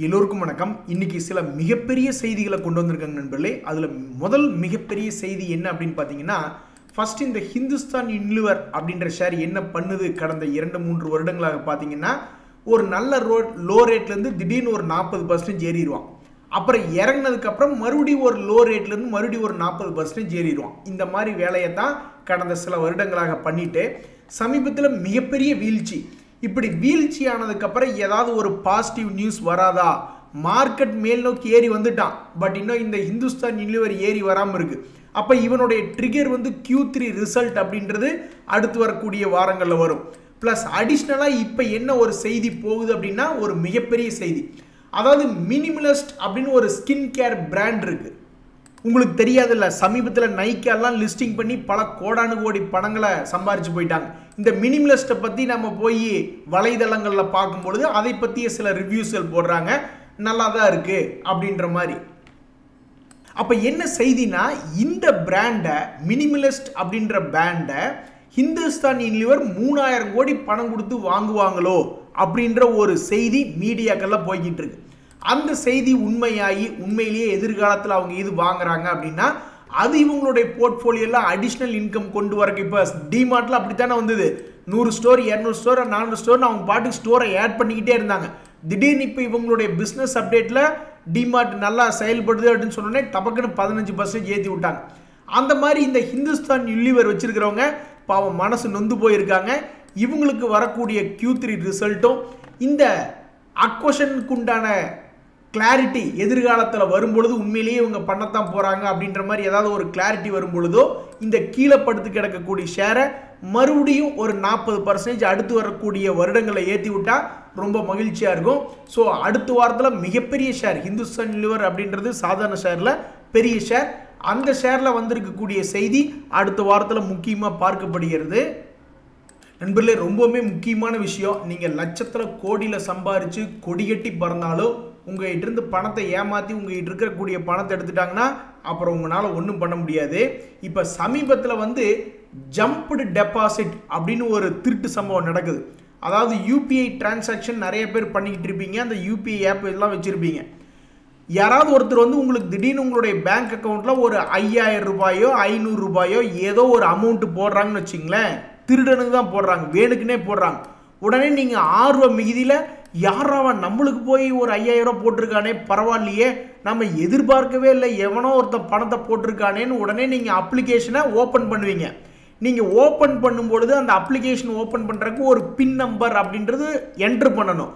எல்லோருக்கும் வணக்கம். இன்னைக்கு சில மிகப்பெரிய செய்திகளை கொண்டு வந்திருக்காங்க நண்பர்களே. அதில் முதல் மிகப்பெரிய செய்தி என்ன அப்படின்னு பார்த்தீங்கன்னா, ஃபர்ஸ்ட் இந்த ஹிந்துஸ்தான் யூனிலிவர் அப்படின்ற ஷேர் என்ன பண்ணுது கடந்த 2-3 வருடங்களாக பார்த்தீங்கன்னா, ஒரு நல்ல லோ ரேட்லேருந்து திடீர்னு ஒரு 40% ஏறிடுவான். அப்புறம் இறங்கினதுக்கப்புறம் மறுபடியும் ஒரு லோ ரேட்லேருந்து மறுபடியும் ஒரு 40% ஏறிடுவான். இந்த மாதிரி வேலையை தான் கடந்த சில வருடங்களாக பண்ணிட்டு சமீபத்தில் மிகப்பெரிய வீழ்ச்சி. இப்படி வீழ்ச்சி ஆனதுக்கப்புறம் ஏதாவது ஒரு பாசிட்டிவ் நியூஸ் வராதா? மார்க்கெட் மேல் நோக்கி ஏறி வந்துட்டான், பட் இன்னும் இந்த ஹிந்துஸ்தான் யூனிலிவர் ஏறி வராமல் இருக்கு. அப்போ இவனுடைய ட்ரிகர் வந்து Q3 ரிசல்ட் அப்படின்றது அடுத்து வரக்கூடிய வாரங்களில் வரும். ப்ளஸ் அடிஷ்னலாக இப்போ என்ன ஒரு செய்தி போகுது அப்படின்னா, ஒரு மிகப்பெரிய செய்தி. அதாவது மினிமலிஸ்ட் அப்படின்னு ஒரு ஸ்கின் கேர் பிராண்ட் இருக்கு. உங்களுக்கு தெரியாதுல்ல, சமீபத்தில் நைக்காலாம் லிஸ்டிங் பண்ணி பல கோடானு கோடி பணங்களை சம்பாரிச்சு போயிட்டாங்க. இந்த மினிமலிஸ்ட்டை பற்றி நம்ம போய் வலைதளங்களில் பார்க்கும்பொழுது அதை பற்றிய சில ரிவ்யூஸ்கள் போடுறாங்க, நல்லா தான் இருக்கு அப்படின்ற மாதிரி. அப்போ என்ன செய்தினா, இந்த பிராண்டை மினிமலிஸ்ட் அப்படின்ற பிராண்டை ஹிந்துஸ்தான் யூனிலிவர் 3000 கோடி பணம் கொடுத்து வாங்குவாங்களோ அப்படின்ற ஒரு செய்தி மீடியாக்கள்லாம் போய்கிட்டு இருக்கு. அந்த செய்தி உண்மையாகி உண்மையிலேயே எதிர்காலத்தில் அவங்க இது வாங்குறாங்க அப்படின்னா, அது இவங்களுடைய போர்ட்ஃபோலியோவில் அடிஷ்னல் இன்கம் கொண்டு வரக்கு. இப்போ டிமார்ட்டில் அப்படித்தானே வந்தது, 100 ஸ்டோர் 200 ஸ்டோர் 400 ஸ்டோர் அவங்க பாட்டுக்கு ஸ்டோரை ஆட் பண்ணிக்கிட்டே இருந்தாங்க. திடீர்னு இப்போ இவங்களுடைய பிஸ்னஸ் அப்டேட்டில் டிமார்ட் நல்லா செயல்படுது அப்படின்னு சொன்னோன்னே டபக்குன்னு 15% ஏற்றி விட்டாங்க. அந்த மாதிரி இந்த ஹிந்துஸ்தான் யூனிலிவர் வச்சிருக்கிறவங்க பாவம் மனசு நொந்து போயிருக்காங்க. இவங்களுக்கு வரக்கூடிய Q3 ரிசல்ட்டும் இந்த அக்வஷனுக்கு உண்டான கிளாரிட்டி எதிர்காலத்தில் வரும்பொழுது உண்மையிலேயே இவங்க பண்ணத்தான் போகிறாங்க அப்படின்ற மாதிரி ஏதாவது ஒரு கிளாரிட்டி வரும்பொழுதோ, இந்த கீழே படுத்து கிடக்கக்கூடிய ஷேரை மறுபடியும் ஒரு 40% அடுத்து வரக்கூடிய வருடங்களை ஏற்றி விட்டால் ரொம்ப மகிழ்ச்சியாக இருக்கும். ஸோ அடுத்த வாரத்தில் மிகப்பெரிய ஷேர் ஹிந்துஸ்தான் யூனிலிவர் அப்படின்றது சாதாரண ஷேரில் பெரிய ஷேர். அந்த ஷேரில் வந்திருக்கக்கூடிய செய்தி அடுத்த வாரத்தில் முக்கியமாக பார்க்கப்படுகிறது. நண்பர்களே, ரொம்பவுமே முக்கியமான விஷயம். நீங்கள் லட்சத்தில் கோடியில் சம்பாரித்து கொடிகட்டி பறந்தாலும் உங்கள்கிட்ட இருந்து பணத்தை ஏமாற்றி உங்கள்கிட்ட இருக்கக்கூடிய பணத்தை எடுத்துட்டாங்கன்னா அப்புறம் உங்களால் ஒன்றும் பண்ண முடியாது. இப்போ சமீபத்தில் வந்து ஜம்ப்டு டெபாசிட் அப்படின்னு ஒரு திருட்டு சம்பவம் நடக்குது. அதாவது UPI டிரான்சாக்ஷன் நிறைய பேர் பண்ணிக்கிட்டு இருப்பீங்க, அந்த UPI ஆப் இதெல்லாம் வச்சுருப்பீங்க. யாராவது ஒருத்தர் வந்து உங்களுக்கு திடீர்னு உங்களுடைய பேங்க் அக்கௌண்ட்டில் ஒரு 5000 ரூபாயோ 500 ரூபாயோ ஏதோ ஒரு அமௌண்ட்டு போடுறாங்கன்னு வச்சிங்களேன். திருடனுக்கு தான் போடுறாங்க, வேணுக்குன்னே போடுறாங்க. உடனே நீங்கள் ஆர்வ மிகுதியில் யாராவன் நம்மளுக்கு போய் ஒரு 5000 ரூபா போட்டிருக்கானே, பரவாயில்லையே, நம்ம எதிர்பார்க்கவே இல்லை, எவனோ ஒருத்தர் பணத்தை போட்டிருக்கானேன்னு உடனே நீங்கள் அப்ளிகேஷனை ஓப்பன் பண்ணுவீங்க. நீங்கள் ஓப்பன் பண்ணும்பொழுது அந்த அப்ளிகேஷன் ஓப்பன் பண்ணுறதுக்கு ஒரு பின் நம்பர் அப்படின்றது என்ட்ரு பண்ணணும்.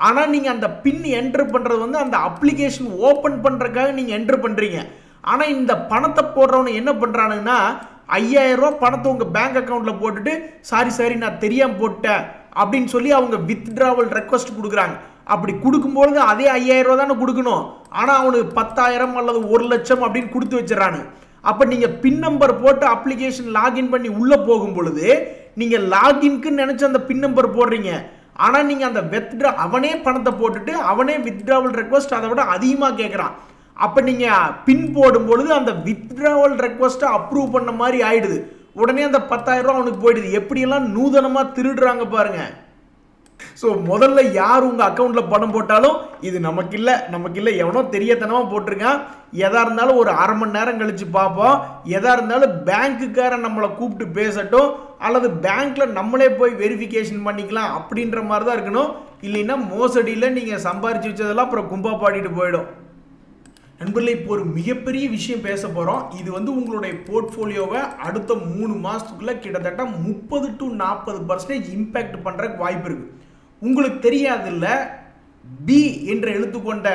ஆனால் நீங்கள் அந்த பின் என்ட்ரு பண்ணுறது வந்து அந்த அப்ளிகேஷன் ஓப்பன் பண்ணுறதுக்காக நீங்கள் என்ட்ரு பண்ணுறீங்க. ஆனால் இந்த பணத்தை போடுறவனு என்ன பண்ணுறானுங்கன்னா, 5000 ரூபா பணத்தை உங்கள் பேங்க் அக்கௌண்ட்டில் போட்டுட்டு சாரி நான் தெரியாமல் போட்டேன் அப்படின்னு சொல்லி அவங்க வித்ட்ராவல் ரெக்வஸ்ட் கொடுக்குறாங்க. அப்படி கொடுக்கும்பொழுது அதே 5000 ரூபா தானே கொடுக்கணும், ஆனால் அவனுக்கு 10,000 அல்லது 1,00,000 அப்படின்னு கொடுத்து வச்சிடறானு. அப்போ நீங்கள் பின் நம்பர் போட்டு அப்ளிகேஷன் லாகின் பண்ணி உள்ளே போகும் பொழுது நீங்கள் லாகின்க்குன்னு நினச்சி அந்த பின் நம்பர் போடுறீங்க. ஆனால் நீங்கள் அந்த அவனே பணத்தை போட்டுட்டு அவனே வித்ட்ராவல் ரெக்வஸ்ட் அதை விட அதிகமாக கேட்குறான். அப்போ நீங்கள் பின் போடும் பொழுது அந்த வித்ட்ராவல் ரெக்வஸ்ட்டை அப்ரூவ் பண்ண மாதிரி ஆயிடுது. உடனே அந்த 10,000 ரூபா அவனுக்கு போயிடுது. எப்படியெல்லாம் நூதனமாக திருடுறாங்க பாருங்க. ஸோ முதல்ல யார் உங்கள் அக்கௌண்ட்டில் பணம் போட்டாலும் இது நமக்கு இல்லை எவனோ தெரியத்தனமாக போட்டிருக்கான், எதாக இருந்தாலும் ஒரு அரை மணி நேரம் கழித்து பார்ப்போம், எதாக இருந்தாலும் பேங்க்குக்காரன் நம்மளை கூப்பிட்டு பேசட்டும் அல்லது பேங்க்கில் நம்மளே போய் வெரிஃபிகேஷன் பண்ணிக்கலாம் அப்படின்ற மாதிரி தான் இருக்கணும். இல்லைன்னா மோசடியில் நீங்கள் சம்பாரித்து வச்சதெல்லாம் அப்புறம் கும்பா பாடிட்டு போயிடும். நண்பர்களே, இப்போ ஒரு மிகப்பெரிய விஷயம் பேச போகிறோம். இது வந்து உங்களுடைய போர்ட்ஃபோலியோவை அடுத்த 3 மாதத்துக்குள்ளே கிட்டத்தட்ட 30 to 40% இம்பேக்ட் பண்ணுறதுக்கு வாய்ப்பு இருக்குது. உங்களுக்கு தெரியாதில்ல, பி என்று எழுத்துக்கொண்ட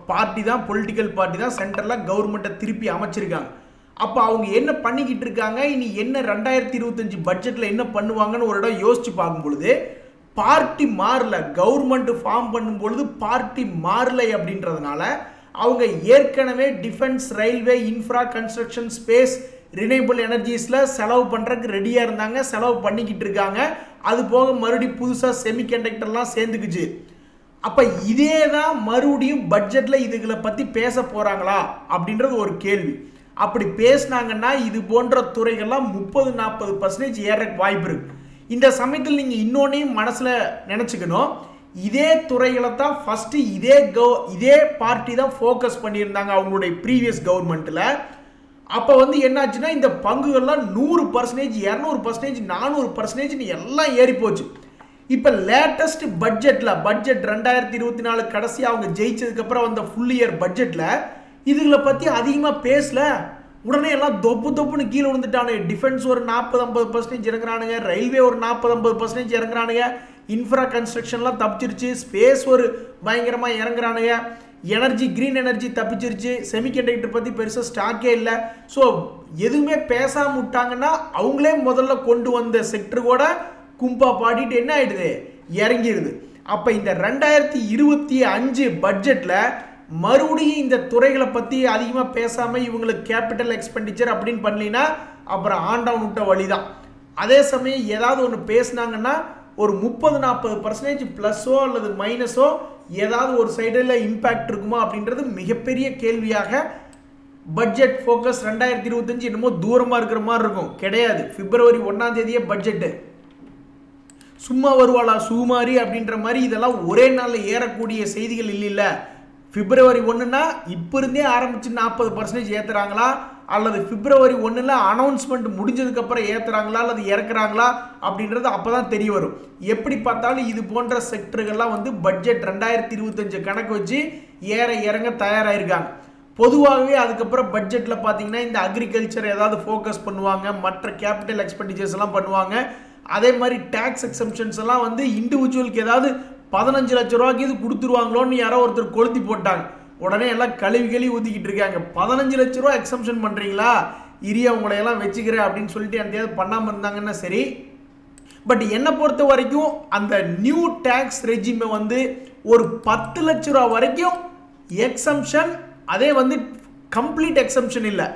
பார்ட்டி தான், பொலிட்டிக்கல் பார்ட்டி தான் சென்டரில் கவர்மெண்ட்டை திருப்பி அமைச்சிருக்காங்க. அப்போ அவங்க என்ன பண்ணிக்கிட்டு இருக்காங்க, இனி என்ன 2025 பட்ஜெட்டில் என்ன பண்ணுவாங்கன்னு ஒரு இடம் யோசிச்சு பார்க்கும் பொழுது பார்ட்டி மாறல. கவர்மெண்ட் ஃபார்ம் பண்ணும் பொழுது பார்ட்டி மாறலை அப்படின்றதுனால அவங்க ஏற்கனவே defence, railway, infra, construction, space, renewable எனர்ஜிஸில் செலவு பண்ணுறதுக்கு ரெடியாக இருந்தாங்க, செலவு பண்ணிக்கிட்டு இருக்காங்க. அது போக மறுபடியும் புதுசாக செமிகண்டக்டர்லாம் சேர்ந்துக்குச்சு. அப்போ இதே தான் மறுபடியும் பட்ஜெட்டில் இதுகளை பற்றி பேச போகிறாங்களா அப்படின்றது ஒரு கேள்வி. அப்படி பேசினாங்கன்னா இது போன்ற துறைகள்லாம் 30-40% ஏறக்கு வாய்ப்பு இருக்குது. இந்த சமயத்தில் நீங்கள் இன்னொன்னையும் மனசில் நினச்சிக்கணும், இதே துறைகளை தான் ஃபர்ஸ்ட் இதே பார்ட்டி தான் ஃபோக்கஸ் பண்ணியிருந்தாங்க அவங்களுடைய ப்ரீவியஸ் கவர்மெண்ட்டில். அப்போ வந்து என்னாச்சுன்னா இந்த பங்குகள்லாம் 100%, 200%, 400% எல்லாம் ஏறி போச்சு. இப்போ லேட்டஸ்ட் பட்ஜெட் 2024 கடைசி அவங்க ஜெயிச்சதுக்கப்புறம் வந்த ஃபுல் இயர் பட்ஜெட்டில் இதுகளை பற்றி அதிகமாக பேசல. உடனே எல்லாம் தொப்புன்னு கீழே விழுந்துட்டானுங்க. டிஃபென்ஸ் ஒரு 40-50% இறங்குறானுங்க, ரயில்வே ஒரு 40-50% இறங்குறானுங்க, இன்ஃப்ரா கன்ஸ்ட்ரக்ஷன்லாம் தப்பிச்சிருச்சு, ஸ்பேஸ் ஒரு பயங்கரமாக இறங்குறானுங்க, எனர்ஜி கிரீன் எனர்ஜி தப்பிச்சிருச்சு, செமிகண்டக்டர் பற்றி பெருசாக ஸ்டாக்கே இல்லை. ஸோ எதுவுமே பேசாமல் விட்டாங்கன்னா அவங்களே முதல்ல கொண்டு வந்த செக்டர் கூட கும்பா பாடிட்டு என்ன ஆயிடுது, இறங்கிடுது. அப்போ இந்த 2025 பட்ஜெட்டில் மறுபடியும் இந்த துறைகளை பற்றி அதிகமாக பேசாமல் இவங்களுக்கு கேபிட்டல் எக்ஸ்பெண்டிச்சர் அப்படின்னு பண்ணலினா அப்புறம் ஆண்டவன் விட்ட வழி தான். அதே சமயம் ஏதாவது ஒன்று பேசினாங்கன்னா ஒரு 30-40% ப்ளஸ்ஸோ அல்லது மைனஸோ ஏதாவது ஒரு சைடில் இம்பேக்ட் இருக்குமா அப்படின்றது மிகப்பெரிய கேள்வியாக. பட்ஜெட் ஃபோக்கஸ் 2025 என்னமோ தூரமாக இருக்கிற மாதிரி இருக்கும், கிடையாது. February 1 budget. சும்மா வருவாளா சுகுமாரி அப்படின்ற மாதிரி இதெல்லாம் ஒரே நாளில் ஏறக்கூடிய செய்திகள் இல்லை. February 1னா இப்போ இருந்தே ஆரம்பிச்சு 40% ஏற்றுறாங்களா, அல்லது February 1 அனௌன்ஸ்மெண்ட் முடிஞ்சதுக்கப்புறம் ஏற்றுறாங்களா அல்லது இறக்குறாங்களா அப்படின்றது அப்போ தான் தெரிய வரும். எப்படி பார்த்தாலும் இது போன்ற செக்டர்கள்லாம் வந்து பட்ஜெட் 2025 கணக்கு வச்சு இறங்க தயாராகிருக்காங்க. பொதுவாகவே அதுக்கப்புறம் பட்ஜெட்டில் பார்த்தீங்கன்னா இந்த அக்ரிகல்ச்சர் ஏதாவது ஃபோக்கஸ் பண்ணுவாங்க, மற்ற கேபிட்டல் எக்ஸ்பெண்டிச்சர்ஸ் எல்லாம் பண்ணுவாங்க. அதே மாதிரி டேக்ஸ் எக்ஸம்ஷன்ஸ் எல்லாம் வந்து இண்டிவிஜுவலுக்கு ஏதாவது 15 லட்ச ரூபாய்க்கு இது கொடுத்துருவாங்களோன்னு யாரோ ஒருத்தர் கொளுத்தி போட்டாங்க. உடனே எல்லாம் கழுவி ஊற்றிக்கிட்டு இருக்காங்க. 15 லட்ச ரூபா எக்ஸம்ஷன் பண்ணுறீங்களா, இரியா உங்களையெல்லாம் வச்சுக்கிறேன் அப்படின்னு சொல்லிட்டு அந்த பண்ணாமல் இருந்தாங்கன்னா சரி. பட் என்னை பொறுத்த வரைக்கும் அந்த நியூ டேக்ஸ் ரெஜிமை வந்து ஒரு 10 லட்ச ரூபா வரைக்கும் எக்ஸம்ஷன், அதே வந்து கம்ப்ளீட் எக்ஸம்ஷன் இல்லை,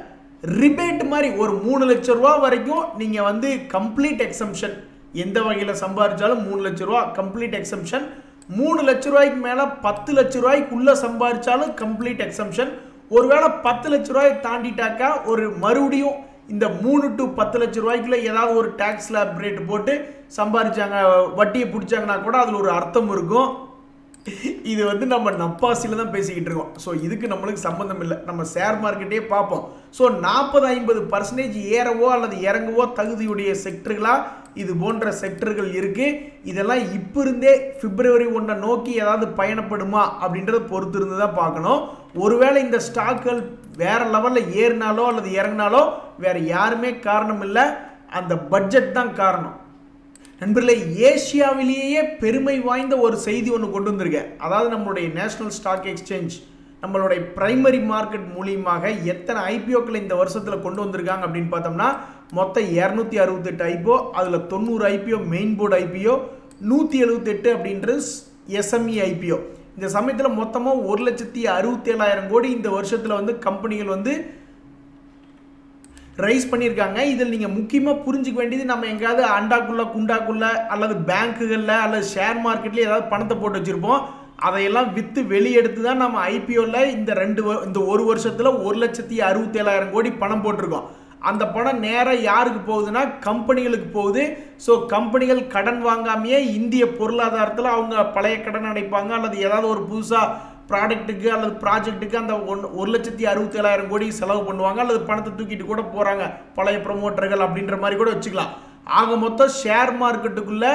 ரிபேட் மாதிரி ஒரு 3 லட்ச ரூபா வரைக்கும் நீங்கள் வந்து கம்ப்ளீட் எக்ஸம்ஷன், எந்த வகையில் சம்பாதிச்சாலும் 3 லட்ச ரூபா கம்ப்ளீட் எக்ஸம்ஷன், 3 லட்ச ரூபாய்க்கு மேலே 10 லட்ச ரூபாய்க்குள்ளே சம்பாதிச்சாலும் கம்ப்ளீட் எக்ஸம்ஷன். ஒருவேளை 10 லட்ச ரூபாய் தாண்டிட்டாக்கா ஒரு மறுபடியும் இந்த 3 to 10 லட்ச ரூபாய்க்குள்ள ஏதாவது ஒரு டேக்ஸ் ஸ்லாப் ரேட் போட்டு சம்பாதிச்சாங்க, வட்டியை பிடிச்சாங்கன்னா கூட அதில் ஒரு அர்த்தம் இருக்கும். இது வந்து நம்ம நப்பாசியில் தான் பேசிக்கிட்டு இருக்கோம். ஸோ இதுக்கு நம்மளுக்கு சம்மந்தம் இல்லை. நம்ம ஷேர் மார்க்கெட்டே பார்ப்போம். ஸோ 40-50% ஏறவோ அல்லது இறங்கவோ தகுதியுடைய செக்டர்களாக இது போன்ற செக்டர்கள் இருக்குது. இதெல்லாம் இப்போ இருந்தே February 1 நோக்கி ஏதாவது பயணப்படுமா அப்படின்றத பொறுத்து இருந்து தான் பார்க்கணும். ஒருவேளை இந்த ஸ்டாக்குகள் வேற லெவலில் ஏறினாலோ அல்லது இறங்கினாலோ வேற யாருமே காரணம் இல்லை, அந்த பட்ஜெட் தான் காரணம். நண்பர்களே, ஏசியாவிலேயே பெருமை வாய்ந்த ஒரு செய்தி ஒன்று கொண்டு வந்திருக்கேன். அதாவது நம்மளுடைய நேஷனல் ஸ்டாக் எக்ஸ்சேஞ்ச் நம்மளுடைய பிரைமரி மார்க்கெட் மூலியமாக எத்தனை ஐபிஓக்களை இந்த வருஷத்தில் கொண்டு வந்திருக்காங்க அப்படின்னு பார்த்தோம்னா மொத்தம் 268 ஐபிஓ, அதில் 90 ஐபிஓ மெயின் போர்டு ஐபிஓ, 178 அப்படின்றது எஸ்எம்இ ஐபிஓ. இந்த சமயத்தில் மொத்தமாக 1,67,000 கோடி இந்த வருஷத்தில் வந்து கம்பெனிகள் வந்து ரைஸ் பண்ணியிருக்காங்க. இதில் நீங்கள் முக்கியமாக புரிஞ்சுக்க வேண்டியது, நம்ம எங்கேயாவது அண்டாக்குள்ளே குண்டாக்குள்ளே அல்லது பேங்க்குகளில் அல்லது ஷேர் மார்க்கெட்லேயே ஏதாவது பணத்தை போட்டு வச்சுருப்போம். அதையெல்லாம் விற்று வெளியெடுத்து தான் நம்ம ஐபிஓவில் இந்த ஒரு வருஷத்தில் 1,67,000 கோடி பணம் போட்டிருக்கோம். அந்த பணம் நேராக யாருக்கு போகுதுன்னா கம்பெனிகளுக்கு போகுது. ஸோ கம்பெனிகள் கடன் வாங்காமையே இந்திய பொருளாதாரத்தில் அவங்க பழைய கடன் அடைப்பாங்க, அல்லது ஏதாவது ஒரு புதுசாக ப்ராடக்ட்டுக்கு அல்லது ப்ராஜெக்ட்டுக்கு அந்த 1,67,000 கோடி செலவு பண்ணுவாங்க, அல்லது பணத்தை தூக்கிட்டு கூட போகிறாங்க பழைய ப்ரொமோட்டர்கள் அப்படின்ற மாதிரி கூட வச்சுக்கலாம். ஆக மொத்தம் ஷேர் மார்க்கெட்டுக்குள்ளே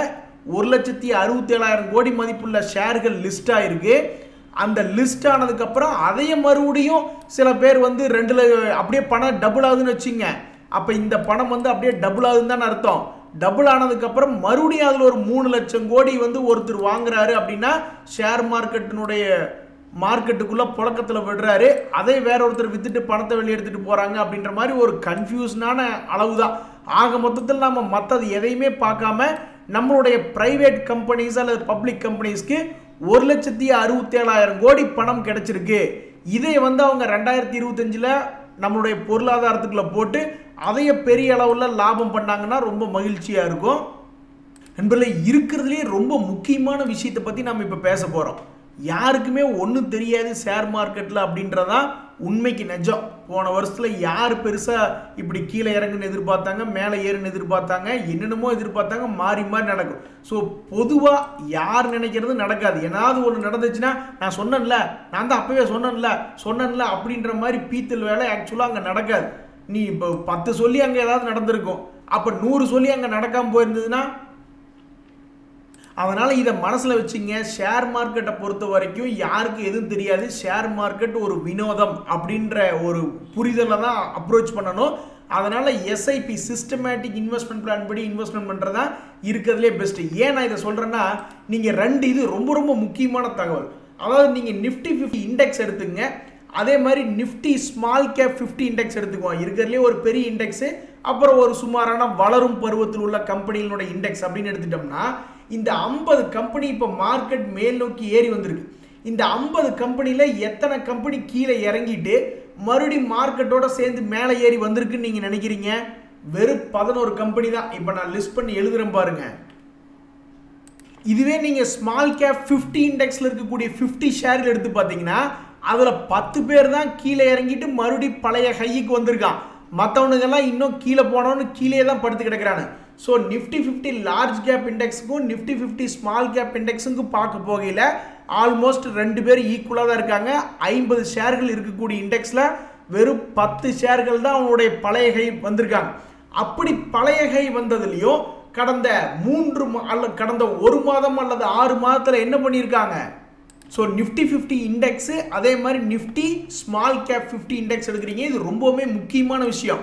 1,67,000 கோடி மதிப்புள்ள ஷேர்கள் லிஸ்ட் ஆகிருக்கு. அந்த லிஸ்ட் ஆனதுக்கப்புறம் அதையே மறுபடியும் சில பேர் வந்து அப்படியே பணம் டபுள் ஆகுதுன்னு வச்சுங்க. அப்போ இந்த பணம் வந்து அப்படியே டபுள் ஆகுதுன்னு தான் அர்த்தம். டபுள் ஆனதுக்கப்புறம் மறுபடியும் அதில் ஒரு 3 லட்சம் கோடி வந்து ஒருத்தர் வாங்குறாரு அப்படின்னா ஷேர் மார்க்கெட்டுக்குள்ளே புழக்கத்தில் விடுறாரு. அதை வேற ஒருத்தர் வித்துட்டு பணத்தை வெளியே எடுத்துகிட்டு போகிறாங்க அப்படின்ற மாதிரி ஒரு கன்ஃபியூஷனான அளவு தான். ஆக மொத்தத்தில் நம்ம மற்றது எதையுமே பார்க்காம நம்மளுடைய பிரைவேட் கம்பெனிஸ் அல்லது பப்ளிக் கம்பெனிஸ்க்கு 1,67,000 கோடி பணம் கிடைச்சிருக்கு. இதை வந்து அவங்க 2025 நம்மளுடைய பொருளாதாரத்துக்குள்ள போட்டு அதையே பெரிய அளவில் லாபம் பண்ணாங்கன்னா ரொம்ப மகிழ்ச்சியாக இருக்கும். நண்பர்களே, இருக்கிறதுலேயே ரொம்ப முக்கியமான விஷயத்தை பற்றி நம்ம இப்போ பேச போகிறோம். யாருக்குமே ஒன்றும் தெரியாது ஷேர் மார்க்கெட்டில் அப்படின்றதான் உண்மைக்கு நிஜம். போன வருஷத்தில் யார் பெருசாக இப்படி கீழே இறங்குன்னு எதிர்பார்த்தாங்க, மேலே ஏறுன்னு எதிர்பார்த்தாங்க, என்னென்னமோ எதிர்பார்த்தாங்க, மாறி மாறி நடக்கும். ஸோ பொதுவாக யார் நினைக்கிறது நடக்காது. ஏதாவது ஒன்று நடந்துச்சுன்னா நான் சொன்னேன்ல, நான் தான் அப்போவே சொன்னேன்ல அப்படின்ற மாதிரி பீத்தல் வேலை ஆக்சுவலாக அங்கே நடக்காது. நீ இப்போ 10 சொல்லி அங்கே ஏதாவது நடந்திருக்கும், அப்போ 100 சொல்லி அங்கே நடக்காமல் போயிருந்ததுன்னா. அதனால் இதை மனசில் வச்சுங்க. ஷேர் மார்க்கெட்டை பொறுத்த வரைக்கும் யாருக்கு எதுவும் தெரியாது. ஷேர் மார்க்கெட் ஒரு வினோதம் அப்படின்ற ஒரு புரிதலை தான் அப்ரோச் பண்ணணும். அதனால் எஸ்ஐபி சிஸ்டமேட்டிக் இன்வெஸ்ட்மெண்ட் பிளான் படி இன்வெஸ்ட்மெண்ட் பண்ணுறது தான் இருக்கிறதுலே பெஸ்ட்டு. ஏன் நான் இதை சொல்கிறேன்னா, நீங்கள் 2 இது ரொம்ப ரொம்ப முக்கியமான தகவல். அதாவது நீங்கள் நிஃப்டி 50 இண்டெக்ஸ் எடுத்துங்க, அதே மாதிரி நிஃப்டி ஸ்மால் கேப் 50 இண்டெக்ஸ் எடுத்துக்குவோம். இருக்கிறதுலே ஒரு பெரிய இண்டெக்ஸு, அப்புறம் ஒரு சுமாரான வளரும் பருவத்தில் உள்ள கம்பெனிகளோட இண்டெக்ஸ் அப்படின்னு எடுத்துட்டோம்னா, இந்த 50 கம்பெனி இப்போ மார்க்கெட் மேல் நோக்கி ஏறி வந்திருக்கு. இந்த 50 கம்பெனியில் எத்தனை கம்பெனி கீழே இறங்கிட்டு மறுபடியும் மார்க்கெட்டோட சேர்ந்து மேலே ஏறி வந்திருக்குன்னு நீங்கள் நினைக்கிறீங்க? வெறும் 11 கம்பெனி தான். இப்போ நான் லிஸ்ட் பண்ணி எழுதுறேன் பாருங்க. இதுவே நீங்கள் ஸ்மால் கேப் 50 இண்டெக்ஸில் இருக்கக்கூடிய 50 ஷேர்கள் எடுத்து பார்த்தீங்கன்னா, அதில் 10 பேர் தான் கீழே இறங்கிட்டு மறுபடியும் பழைய ஹைக்கு வந்திருக்கான். மற்றவனுங்கெல்லாம் இன்னும் கீழே போனவனு கீழே தான் படுத்து கிடக்கிறானு. ஸோ நிஃப்டி 50 லார்ஜ் கேப் இண்டெக்ஸுக்கும் நிஃப்டி 50 ஸ்மால் கேப் இண்டெக்ஸுக்கும் பார்க்க போகையில் ஆல்மோஸ்ட் 2 பேர் ஈக்குவலாக தான் இருக்காங்க. 50 ஷேர்கள் இருக்கக்கூடிய இண்டெக்ஸில் வெறும் 10 ஷேர்கள் தான் அவனுடைய பழைய ஹை வந்திருக்காங்க. அப்படி பழைய ஹை வந்ததுலையும் கடந்த 1 மாதம் அல்லது 6 மாதத்தில் என்ன பண்ணியிருக்காங்க? ஸோ நிஃப்டி 50 இண்டெக்ஸு, அதே மாதிரி நிஃப்டி ஸ்மால் கேப் 50 இண்டெக்ஸ் எடுக்கிறீங்க. இது ரொம்பவுமே முக்கியமான விஷயம்.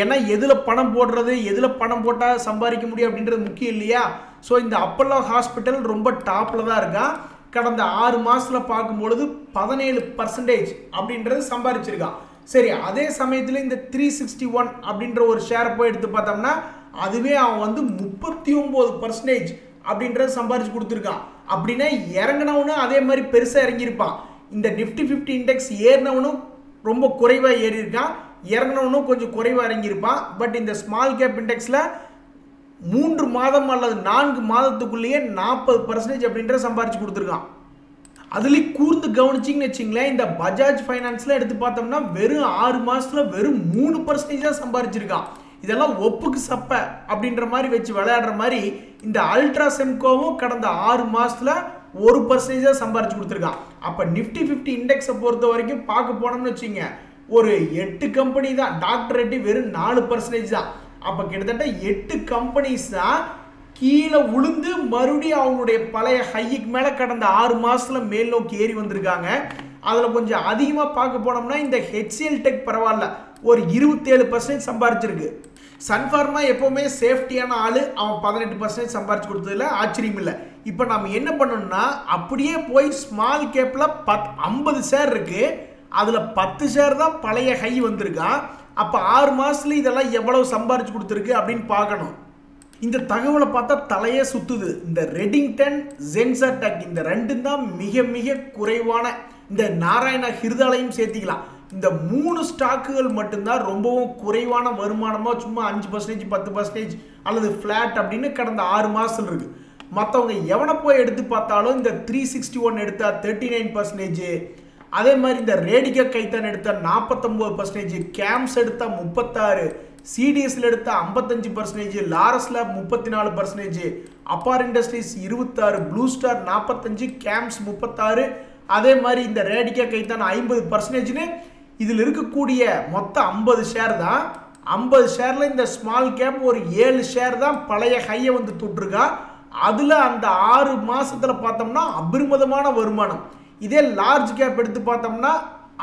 ஏன்னா எதில் பணம் போடுறது, எதில் பணம் போட்டால் சம்பாதிக்க முடியும் அப்படின்றது முக்கியம் இல்லையா? ஸோ இந்த அப்பல்லோ ஹாஸ்பிட்டல் ரொம்ப டாப்பில் தான் இருக்கா. கடந்த 6 மாதத்தில் பார்க்கும்பொழுது 17% அப்படின்றது சம்பாதிச்சிருக்கான். சரி, அதே சமயத்தில் இந்த 361 அப்படின்ற ஒரு ஷேரை போய் எடுத்து பார்த்தோம்னா, அதுவே அவன் வந்து 39% அப்படின்றத சம்பாரிச்சு கொடுத்துருக்கான். அப்படின்னா இறங்கினவனும் அதே மாதிரி பெருசாக இறங்கியிருப்பான். இந்த நிஃப்டி 50 இண்டெக்ஸ் ஏறினவனும் ரொம்ப குறைவாக ஏறி இருக்கான், இறங்கினவனும் கொஞ்சம் குறைவாக இறங்கியிருப்பான். பட் இந்த ஸ்மால் கேப் இண்டெக்ஸில் 3 மாதம் அல்லது 4 மாதத்துக்குள்ளேயே 40% அப்படின்ற சம்பாரிச்சு கொடுத்துருக்கான். அதுலேயும் கூர்ந்து கவனிச்சிங்கன்னு வச்சிங்களேன், இந்த பஜாஜ் ஃபைனான்ஸில் எடுத்து பார்த்தோம்னா வெறும் 6 மாதத்தில் வெறும் 3% தான் சம்பாரிச்சிருக்கான். இதெல்லாம் ஒப்புக்கு சப்ப அப்படின்ற மாதிரி வச்சு விளையாடுற மாதிரி இந்த அல்ட்ரா செம்கோவும் கடந்த 6 மாதத்தில் 1% தான் சம்பாரிச்சு கொடுத்துருக்கான். அப்போ நிஃப்டி 50 இண்டெக்ஸை பொறுத்த வரைக்கும் பார்க்க போனோம்னு வச்சுங்க, ஒரு 8 கம்பெனி தான். டாக்டர் ரெட்டி வெறும் 4% தான். அப்போ கிட்டத்தட்ட 8 கம்பெனிஸ் தான் கீழே உளுந்து மறுபடியும் அவங்களுடைய பழைய ஹைக்கு மேலே கடந்த 6 மாதத்தில் மேல் நோக்கி ஏறி வந்திருக்காங்க. அதில் கொஞ்சம் அதிகமாக பார்க்க போனோம்னா இந்த ஹெச்சிஎல் டெக் பரவாயில்ல, ஒரு 27% சம்பாரிச்சிருக்கு. சன்ஃபார்மா எப்போவுமே சேஃப்டியான ஆள், அவன் 18% சம்பாரிச்சு கொடுத்ததில் ஆச்சரியம் இல்லை. இப்போ நம்ம என்ன பண்ணணும்னா, அப்படியே போய் ஸ்மால் கேப்பில் 50 ஷேர் இருக்குது, அதில் 10 ஷேர் தான் பழைய ஹை வந்திருக்கான். அப்போ 6 மாதத்துல இதெல்லாம் எவ்வளவு சம்பாரிச்சு கொடுத்துருக்கு அப்படின்னு பார்க்கணும். இந்த தகவலை பார்த்தா தலையே சுத்துது. இந்த ரெடிங்டன், ஜென்சர் டெக் இந்த 2 தான் மிக மிக குறைவான, இந்த நாராயண ஹிருதாலையும் சேர்த்திக்கலாம். இந்த 3 ஸ்டாக்குகள் மட்டும்தான் ரொம்பவும் குறைவான வருமானமாக, சும்மா 5%, 10% அல்லது ஃப்ளாட் அப்படின்னு கடந்த 6 மாதத்தில் இருக்குது. மற்றவங்க எவனை போய் எடுத்து பார்த்தாலும் இந்த 361 எடுத்தால் 39%, அதே மாதிரி இந்த ரேடிகா கைத்தான் எடுத்தால் 49%, கேம்ஸ் எடுத்தால் 36%, சிடிஎஸ்ல எடுத்தால் 55%, லாரஸ்ல 34%, Appar industries 26%, blue star 45%, games 36%, அதே மாதிரி இந்த ரேடிகா கைத்தான் 50%. இதில் இருக்கக்கூடிய மொத்தம் 50 ஷேர் தான். 50 ஷேரில் இந்த ஸ்மால் கேப் ஒரு 7 ஷேர் தான் பழைய ஹையை வந்து தொட்டிருக்கா. அதில் அந்த 6 மாதத்தில் பார்த்தோம்னா அபரிமிதமான வருமானம். இதே லார்ஜ் கேப் எடுத்து பார்த்தோம்னா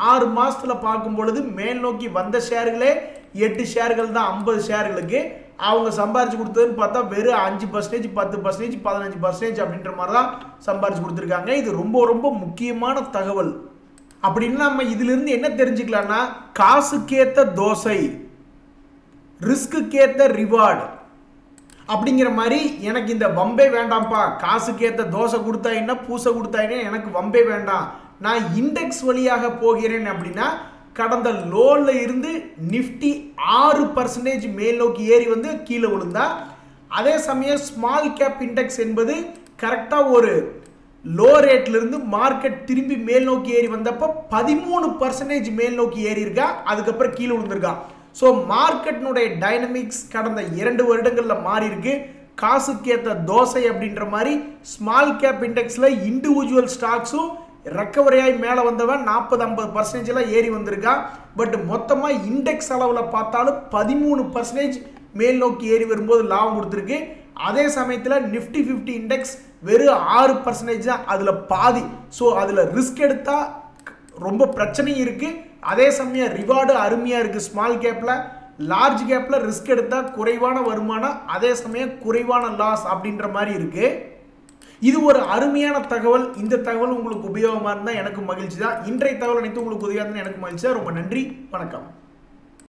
6 மாதத்தில் பார்க்கும் பொழுது மேல் நோக்கி வந்த ஷேர்களே 8 ஷேர்கள் தான். 50 ஷேர்களுக்கு அவங்க சம்பாரிச்சு கொடுத்ததுன்னு பார்த்தா வெறும் 5%, 10%, 15% அப்படின்ற மாதிரி தான் சம்பாரிச்சு கொடுத்துருக்காங்க. இது ரொம்ப ரொம்ப முக்கியமான தகவல். அப்படின்னு நம்ம இதிலிருந்து என்ன தெரிஞ்சுக்கலாம்னா, காசுக்கேற்ற தோசை, ரிஸ்க்குக்கேற்ற ரிவார்டு அப்படிங்கிற மாதிரி. எனக்கு இந்த வம்பே வேண்டாம்ப்பா, காசுக்கேற்ற தோசை கொடுத்தா என்ன, பூசை கொடுத்தா என்ன, எனக்கு வம்பே வேண்டாம், நான் இண்டெக்ஸ் வழியாக போகிறேன் அப்படின்னா, கடந்த லோவில் இருந்து நிஃப்டி 6% மேல் நோக்கி ஏறி வந்து கீழே விழுந்தா, அதே சமயம் ஸ்மால் கேப் இண்டெக்ஸ் என்பது கரெக்டாக ஒரு லோ ரேட்ல இருந்து மார்க்கெட் திரும்பி மேல் நோக்கி ஏறி வந்தப்ப 13% மேல் நோக்கி ஏறி இருக்கா, அதுக்கப்புறம் கீழே விழுந்திருக்கா. ஸோ மார்க்கெட்னுடைய டைனமிக்ஸ் கடந்த 2 வருடங்கள்ல மாறி இருக்கு. காசுக்கேத்த தோசை அப்படின்ற மாதிரி ஸ்மால் கேப் இண்டெக்ஸ்ல இண்டிவிஜுவல் ஸ்டாக்ஸும் ரெக்கவரி ஆகி மேலே வந்தவன் 40-50% ஏறி வந்திருக்கா. பட் மொத்தமாக இண்டெக்ஸ் அளவில் பார்த்தாலும் 13% மேல் நோக்கி ஏறி வரும்போது லாபம் கொடுத்துருக்கு. அதே சமயத்தில் நிஃப்டி 50 இண்டெக்ஸ் வெறும் 6% தான், அதில் பாதி. ஸோ அதில் ரிஸ்க் எடுத்தால் ரொம்ப பிரச்சனையும் இருக்குது. அதே சமயம் ரிவார்டு அருமையாக இருக்குது. ஸ்மால் கேப்பில், லார்ஜ் கேப்பில் ரிஸ்க் எடுத்தால் குறைவான வருமானம், அதே சமயம் குறைவான லாஸ் அப்படின்ற மாதிரி இருக்குது. இது ஒரு அருமையான தகவல். இந்த தகவல் உங்களுக்கு உபயோகமாக இருந்தால் எனக்கு மகிழ்ச்சி தான். இன்றைய தகவல் அனைத்து உங்களுக்கு உதவியாக இருந்தால் எனக்கு மகிழ்ச்சி தான். ரொம்ப நன்றி, வணக்கம்.